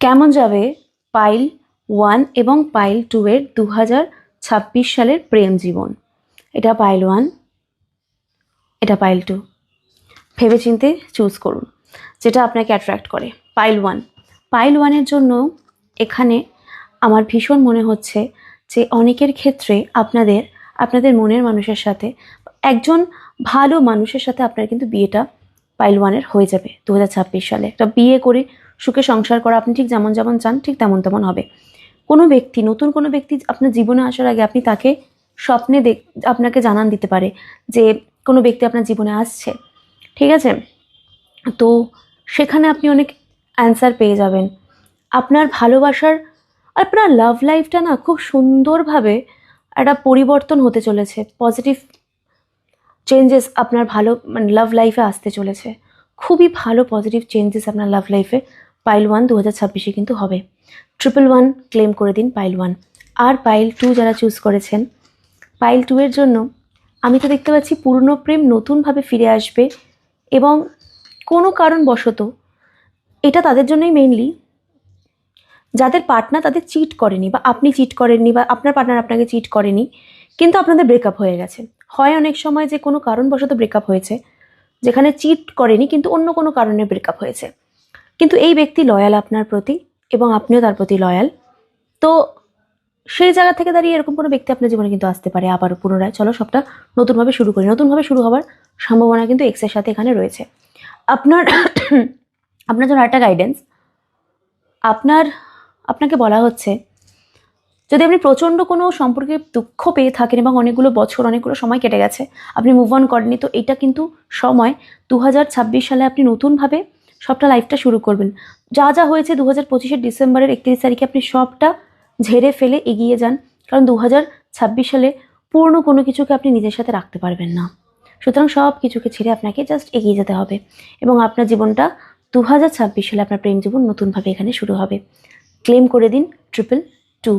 কেমন যাবে পাইল 1 এবং পাইল 2 এর 2026 সালের প্রেম জীবন? এটা পাইল 1, এটা পাইল 2। ভেবেচিন্তে চুজ করুন যেটা আপনাকে অ্যাট্রাক্ট করে। পাইল 1 এর জন্য এখানে আমার ভীষণ মনে হচ্ছে যে অনেকের ক্ষেত্রে আপনাদের মনের মানুষের সাথে, একজন ভালো মানুষের সাথে আপনার কিন্তু বিয়েটা পাইল 1 এর হয়ে যাবে 2026 সালে। একটা বিয়ে করে সুখে সংসার করা, আপনি ঠিক যেমন যেমন চান ঠিক তেমন তেমন হবে। নতুন কোনো ব্যক্তি আপনার জীবনে আসার আগে আপনি তাকে স্বপ্নে আপনাকে জানান দিতে পারে যে কোনো ব্যক্তি আপনার জীবনে আসছে, ঠিক আছে? তো সেখানে আপনি অনেক অ্যান্সার পেয়ে যাবেন। আপনার লাভ লাইফটা না খুব সুন্দরভাবে একটা পরিবর্তন হতে চলেছে। পজিটিভ চেঞ্জেস আপনার লাভ লাইফে আসতে চলেছে। খুবই ভালো পজিটিভ চেঞ্জেস আপনার লাভ লাইফে পাইল 1 2026-এ কিন্তু হবে। 111 ক্লেম করে দিন পাইল 1। আর পাইল 2 যারা চুজ করেছেন, পাইল 2 এর জন্য আমি তো দেখতে পাচ্ছি পুরনো প্রেম নতুনভাবে ফিরে আসবে এবং কোনো কারণবশত এটা তাদের জন্যই মেইনলি, যাদের পার্টনার তাদের চিট করেনি বা আপনি চিট করেননি বা আপনার পার্টনার আপনাকে চিট করেনি, কিন্তু আপনাদের ব্রেকআপ হয়ে গেছে। হয় অনেক সময় যে কোনো কারণবশত ব্রেকআপ হয়েছে, যেখানে চিট করেনি কিন্তু অন্য কোনো কারণে ব্রেকআপ হয়েছে, কিন্তু এই ব্যক্তি লয়াল আপনার প্রতি এবং আপনিও তার প্রতি লয়াল। তো সেই জায়গা থেকে দাঁড়িয়ে এরকম কোনো ব্যক্তি আপনার জীবনে কিন্তু আসতে পারে আবারও পুনরায়। চলো সবটা নতুনভাবে শুরু করি। নতুনভাবে শুরু হওয়ার সম্ভাবনা কিন্তু এক্সের সাথে এখানে রয়েছে। আপনার জন্য একটা গাইডেন্স, আপনাকে বলা হচ্ছে যদি আপনি প্রচণ্ড কোনো সম্পর্কে দুঃখ পেয়ে থাকেন এবং অনেকগুলো সময় কেটে গেছে, আপনি মুভ অন করেননি, তো এটা কিন্তু সময় 2026 সালে আপনি নতুনভাবে সবটা লাইফটা শুরু করবেন। যা যা হয়েছে 2025-এর ডিসেম্বরের 31 তারিখে আপনি সবটা ঝেড়ে ফেলে এগিয়ে যান, কারণ 2026 সালে পুরনো কোনো কিছুকে আপনি নিজের সাথে রাখতে পারবেন না। সুতরাং সব কিছুকে ছেড়ে আপনাকে জাস্ট এগিয়ে যেতে হবে এবং আপনার জীবনটা 2026 সালে আপনার প্রেম জীবন নতুনভাবে এখানে শুরু হবে। ক্লেম করে দিন 222।